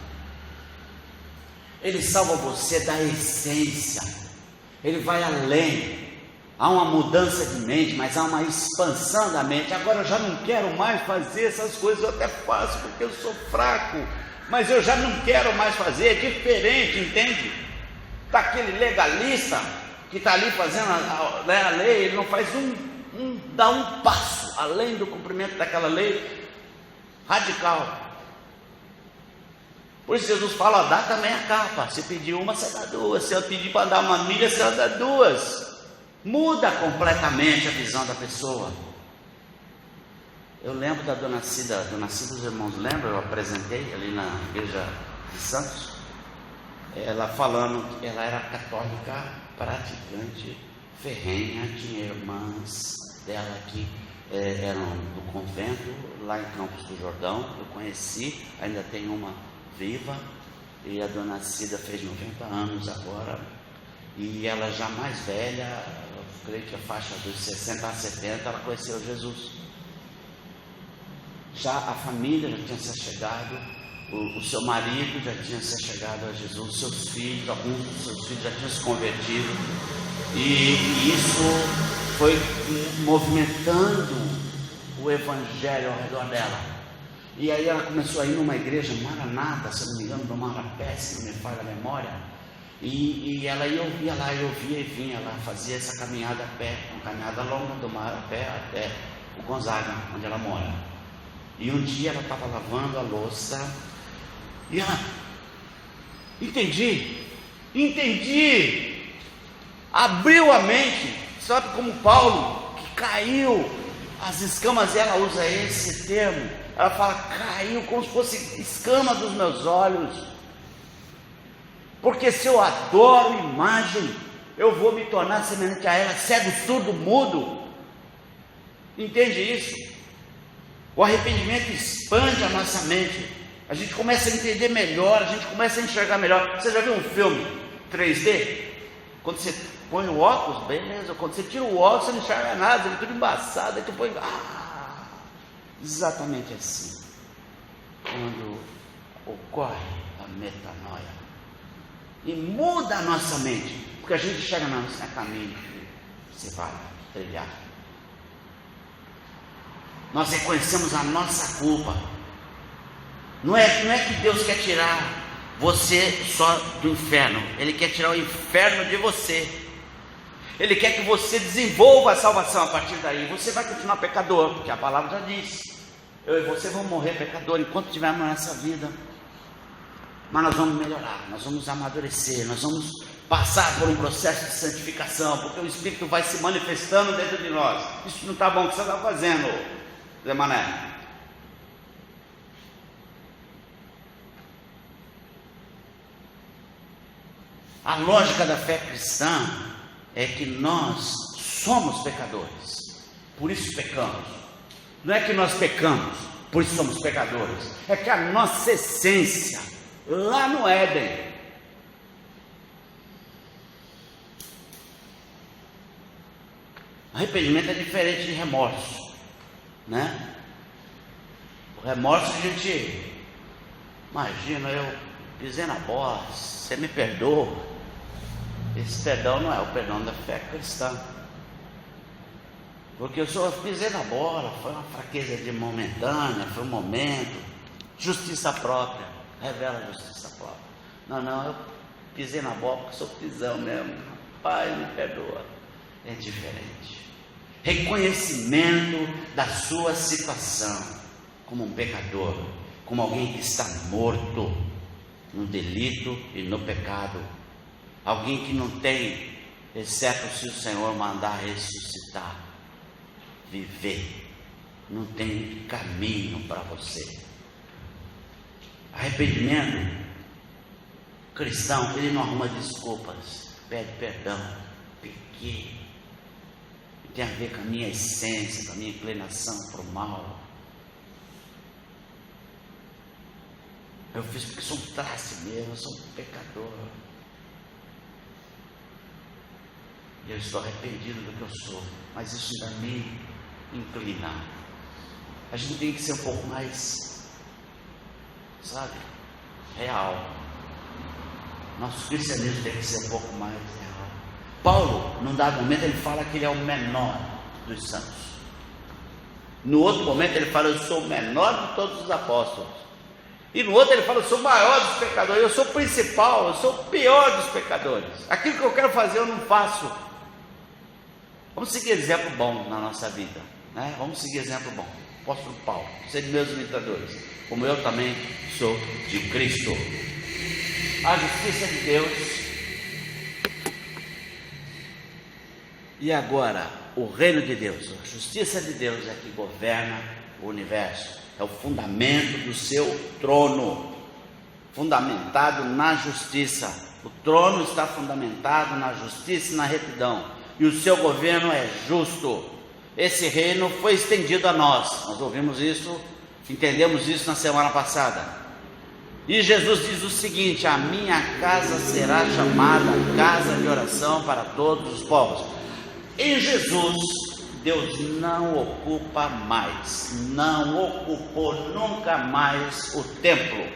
Ele salva você da essência. Ele vai além. Há uma mudança de mente, mas há uma expansão da mente. Agora eu já não quero mais fazer essas coisas. Eu até faço porque eu sou fraco, mas eu já não quero mais fazer. É diferente, entende? Daquele legalista que está ali fazendo a lei, ele não faz dá um passo além do cumprimento daquela lei radical. Por isso Jesus fala: dá também a capa. Se pedir uma, você dá 2. Se eu pedir para dar 1 milha, você dá 2. Muda completamente a visão da pessoa. Eu lembro da Dona Cida dos Irmãos, lembra? Eu apresentei ali na igreja de Santos. ela falando que ela era católica praticante ferrenha, tinha irmãs dela que eram do convento lá em Campos do Jordão, eu conheci, ainda tem uma viva, e a dona Cida fez 90 anos agora, e ela já mais velha, eu creio que a faixa dos 60 a 70, ela conheceu Jesus. Já a família já tinha se achegado, o seu marido já tinha se achegado a Jesus, os seus filhos, alguns dos seus filhos já tinham se convertido, e isso foi movimentando o evangelho ao redor dela. E aí ela começou a ir numa igreja Maranata, se não me engano, do Marapé, se não me falha a memória, e ela ia lá, eu via e vinha, ela fazia essa caminhada a pé, uma caminhada longa do Marapé até o Gonzaga, onde ela mora. E um dia ela estava lavando a louça e ela, entendi, abriu a mente, sabe como Paulo, que caiu as escamas, ela usa esse termo, ela fala, caiu como se fosse escama dos meus olhos, porque se eu adoro imagem, eu vou me tornar semelhante a ela, cego, surdo, mudo, entende isso? O arrependimento expande a nossa mente, a gente começa a entender melhor, a gente começa a enxergar melhor. Você já viu um filme 3D? Quando você põe o óculos, beleza, quando você tira o óculos, você não enxerga nada, ele é tudo embaçado, aí tu põe, exatamente assim, quando ocorre a metanoia, e muda a nossa mente, porque a gente chega no caminho que você vai trilhar. Nós reconhecemos a nossa culpa. Não é que Deus quer tirar você só do inferno, Ele quer tirar o inferno de você. Ele quer que você desenvolva a salvação a partir daí. Você vai continuar pecador, porque a palavra já diz, eu e você vamos morrer pecador enquanto estivermos nessa vida, mas nós vamos melhorar, nós vamos amadurecer, nós vamos passar por um processo de santificação, porque o Espírito vai se manifestando dentro de nós. Isso não está bom, o que você está fazendo, Zé Mané? A lógica da fé cristã é que nós somos pecadores, por isso pecamos. Não é que nós pecamos, por isso somos pecadores. É que a nossa essência, lá no Éden, arrependimento é diferente de remorso, né? O remorso a gente, imagina, eu pisei na bola, você me perdoa. Esse perdão não é o perdão da fé cristã, porque eu só pisei na bola, foi uma fraqueza de momentânea, foi um momento, justiça própria, revela a justiça própria. Não, eu pisei na bola porque sou pisão mesmo, Pai me perdoa. É diferente, reconhecimento da sua situação como um pecador, como alguém que está morto no delito e no pecado, alguém que não tem, exceto se o Senhor mandar ressuscitar, viver, não tem caminho para você. Arrependimento cristão, ele não arruma desculpas, pede perdão, pequei, tem a ver com a minha essência, com a minha inclinação para o mal. Eu fiz porque sou um traste mesmo, eu sou um pecador. E eu estou arrependido do que eu sou, mas isso ainda me inclina. A gente tem que ser um pouco mais, sabe, real. Nosso cristianismo tem que ser um pouco mais real. Paulo, num dado momento, ele fala que ele é o menor dos santos. No outro momento, ele fala, eu sou o menor de todos os apóstolos. E no outro ele fala, eu sou o maior dos pecadores, eu sou o principal, eu sou o pior dos pecadores. Aquilo que eu quero fazer eu não faço. Vamos seguir exemplo bom na nossa vida, né? Vamos seguir exemplo bom. Apóstolo Paulo, sede meus imitadores, como eu também sou de Cristo. A justiça de Deus. E agora, o reino de Deus, a justiça de Deus é que governa o universo. É o fundamento do seu trono. fundamentado na justiça. O trono está fundamentado na justiça e na retidão, e o seu governo é justo. Esse reino foi estendido a nós ouvimos isso, entendemos isso na semana passada. E Jesus diz o seguinte: a minha casa será chamada casa de oração para todos os povos. Em Jesus, Deus não ocupa mais, não ocupou nunca mais o templo.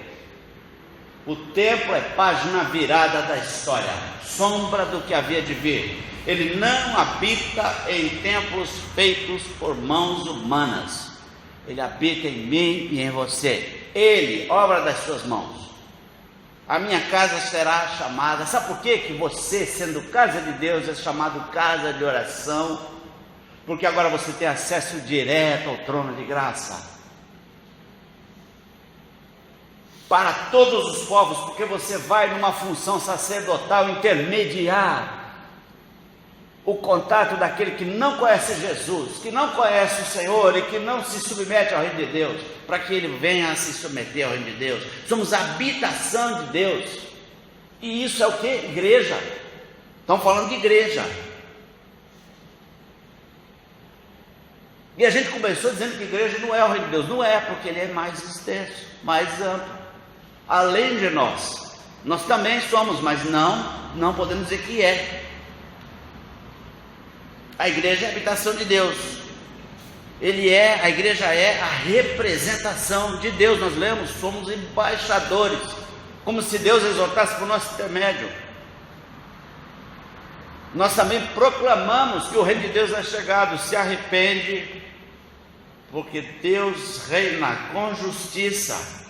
O templo é página virada da história, sombra do que havia de vir. Ele não habita em templos feitos por mãos humanas. Ele habita em mim e em você. Ele, obra das suas mãos. A minha casa será chamada, sabe por quê? Que você, sendo casa de Deus, é chamado casa de oração, porque agora você tem acesso direto ao trono de graça, para todos os povos, porque você vai numa função sacerdotal intermediar o contato daquele que não conhece Jesus, que não conhece o Senhor e que não se submete ao reino de Deus, para que ele venha a se submeter ao reino de Deus. Somos a habitação de Deus. E isso é o que? Igreja. Estamos falando de igreja. E a gente começou dizendo que igreja não é o reino de Deus. Não é, porque ele é mais extenso, mais amplo, além de nós. Nós também somos, mas não podemos dizer que é. A igreja é a habitação de Deus. A igreja é a representação de Deus. Nós lemos, somos embaixadores, como se Deus exortasse por nosso intermédio. Nós também proclamamos que o reino de Deus é chegado. Se arrepende, porque Deus reina com justiça.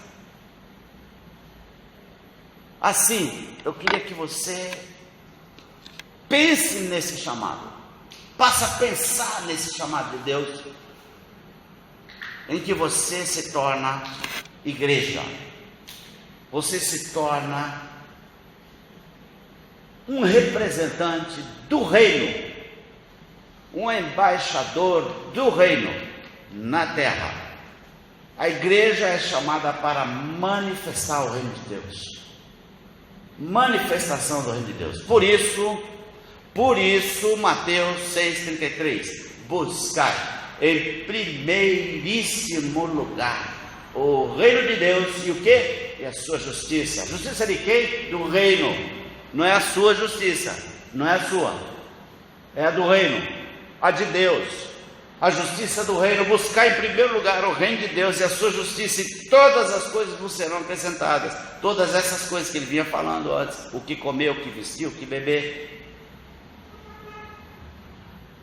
Assim, eu queria que você pense nesse chamado. Passa a pensar nesse chamado de Deus, em que você se torna igreja. Você se torna um representante do reino, um embaixador do reino na terra. A igreja é chamada para manifestar o reino de Deus. Manifestação do reino de Deus. Por isso, Mateus 6,33, buscai em primeiríssimo lugar o reino de Deus e o que? E a sua justiça. Justiça de quem? Do reino. Não é a sua justiça, não é a sua, é a do reino, a de Deus. A justiça do reino. Buscar em primeiro lugar o reino de Deus e a sua justiça, e todas as coisas vos serão acrescentadas. Todas essas coisas que ele vinha falando antes: o que comer, o que vestir, o que beber.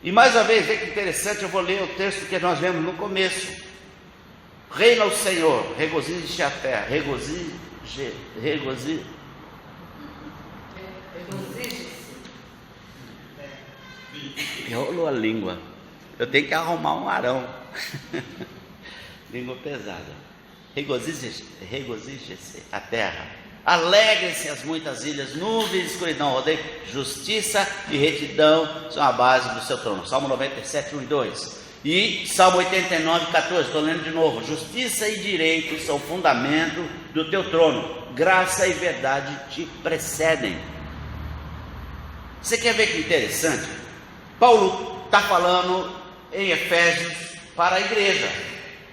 E mais uma vez, veja que interessante, eu vou ler o texto que nós lemos no começo. Reina o Senhor, regozije-se a terra, regozije-se. Enrolou a língua. Eu tenho que arrumar um arão. Língua pesada. Regozije-se a terra. Alegrem-se as muitas ilhas, nuvens e escuridão rodeiam. Justiça e retidão são a base do seu trono. Salmo 97, 1 e 2. E Salmo 89, 14. Estou lendo de novo. Justiça e direito são o fundamento do teu trono. Graça e verdade te precedem. Você quer ver que interessante? Paulo está falando em Efésios para a igreja.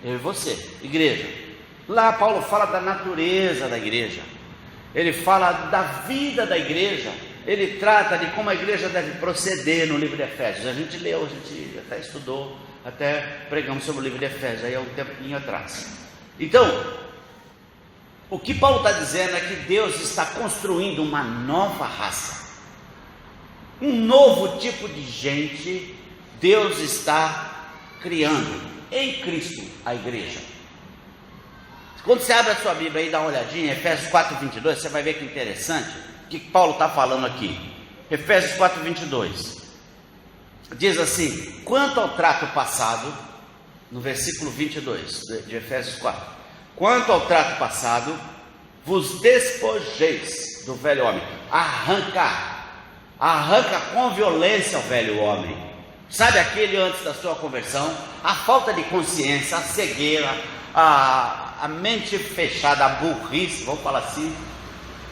Eu e você, igreja. Lá Paulo fala da natureza da igreja. Ele fala da vida da igreja. Ele trata de como a igreja deve proceder no livro de Efésios. A gente leu, a gente até estudou, até pregamos sobre o livro de Efésios, aí há um tempinho atrás. Então, o que Paulo está dizendo é que Deus está construindo uma nova raça, um novo tipo de gente. Deus está criando em Cristo a igreja. Quando você abre a sua Bíblia e dá uma olhadinha, Efésios 4, 22, você vai ver que interessante o que Paulo está falando aqui. Efésios 4, 22 diz assim: quanto ao trato passado, no versículo 22 de Efésios 4, quanto ao trato passado, vos despojeis do velho homem. Arranca com violência o velho homem. Sabe aquele antes da sua conversão? A falta de consciência, a cegueira, a a mente fechada, a burrice, vamos falar assim,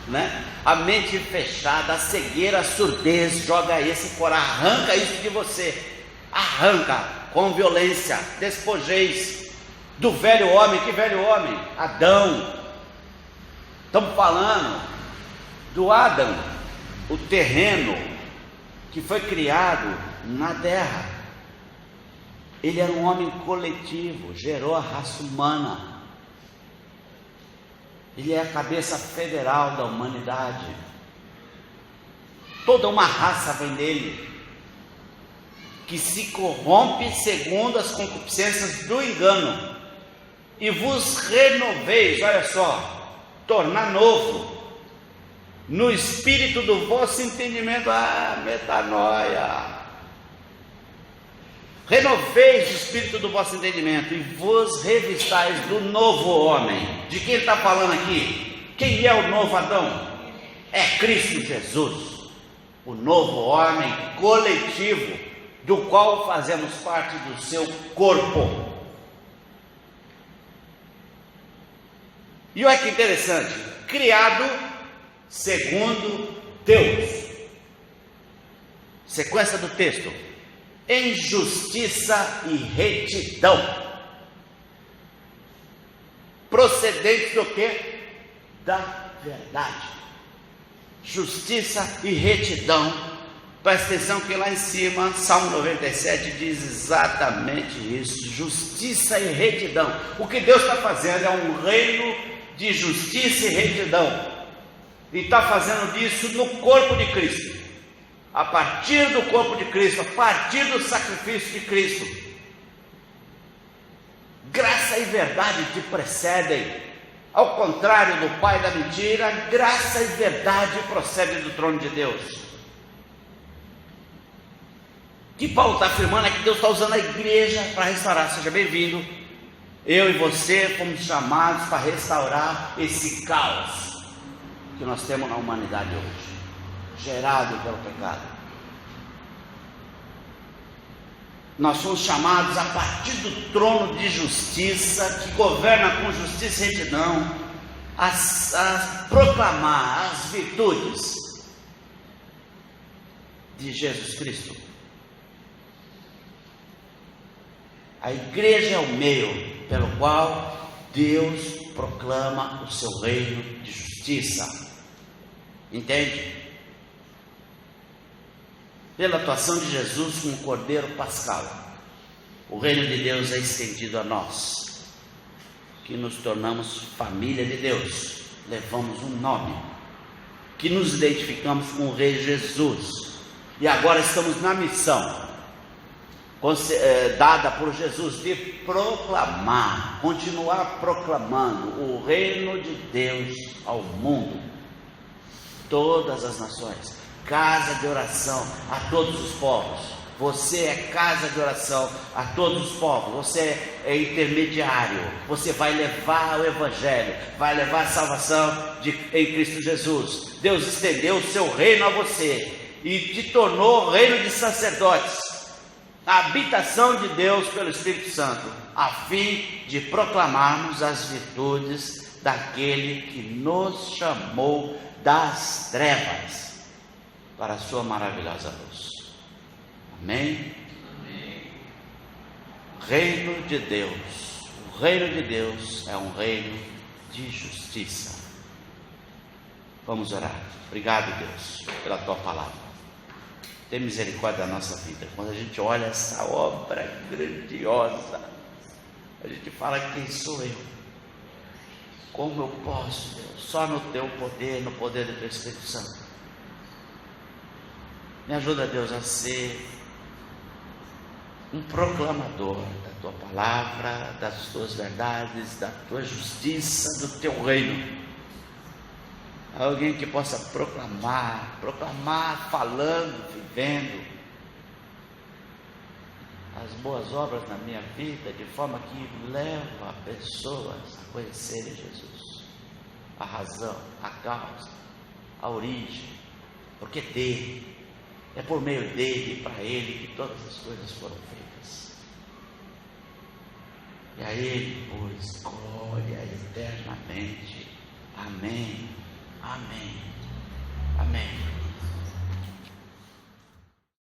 né? A mente fechada, a cegueira, a surdez, joga esse fora, arranca isso de você, arranca com violência, despojeis do velho homem. Que velho homem? Adão. Estamos falando do Adão, o terreno que foi criado na terra. Ele era um homem coletivo, gerou a raça humana. Ele é a cabeça federal da humanidade. Toda uma raça vem dele, que se corrompe segundo as concupiscências do engano, e vos renoveis, olha só, tornar novo, no espírito do vosso entendimento. Metanoia. Renoveis o espírito do vosso entendimento e vos revistais do novo homem. De quem está falando aqui? Quem é o novo Adão? É Cristo Jesus, o novo homem coletivo, do qual fazemos parte do seu corpo. E olha que interessante, criado segundo Deus. Sequência do texto: em justiça e retidão, procedentes do quê? Da verdade. Justiça e retidão. Presta atenção que lá em cima, Salmo 97 diz exatamente isso: justiça e retidão. O que Deus está fazendo é um reino de justiça e retidão, e está fazendo disso no corpo de Cristo. A partir do corpo de Cristo, a partir do sacrifício de Cristo, graça e verdade te precedem. Ao contrário do pai da mentira, graça e verdade procedem do trono de Deus. O que Paulo está afirmando é que Deus está usando a igreja para restaurar. Seja bem-vindo. Eu e você fomos chamados para restaurar esse caos que nós temos na humanidade hoje, gerado pelo pecado. Nós somos chamados a partir do trono de justiça, que governa com justiça e retidão, a proclamar as virtudes de Jesus Cristo. A igreja é o meio pelo qual Deus proclama o seu reino de justiça. Entende? Pela atuação de Jesus como Cordeiro Pascal, o reino de Deus é estendido a nós, que nos tornamos família de Deus, levamos um nome, que nos identificamos com o Rei Jesus, e agora estamos na missão dada por Jesus de proclamar, continuar proclamando o reino de Deus ao mundo, todas as nações, casa de oração a todos os povos. Você é casa de oração a todos os povos, você é intermediário, você vai levar o Evangelho, vai levar a salvação em Cristo Jesus. Deus estendeu o seu reino a você e te tornou reino de sacerdotes, a habitação de Deus pelo Espírito Santo, a fim de proclamarmos as virtudes daquele que nos chamou das trevas para a sua maravilhosa luz. Amém? Amém. Reino de Deus. O reino de Deus é um reino de justiça. Vamos orar. Obrigado, Deus, pela tua palavra. Tem misericórdia da nossa vida. Quando a gente olha essa obra grandiosa, a gente fala: quem sou eu? Como eu posso, Deus? Só no teu poder, no poder do teu Espírito Santo. Me ajuda, Deus, a ser um proclamador da tua palavra, das tuas verdades, da tua justiça, do teu reino. Alguém que possa proclamar falando, vivendo as boas obras na minha vida, de forma que leva pessoas a conhecerem Jesus, a razão, a causa, a origem, porque dele, é por meio dele e para ele que todas as coisas foram feitas. e a Ele pois glória eternamente. Amém, amém, amém.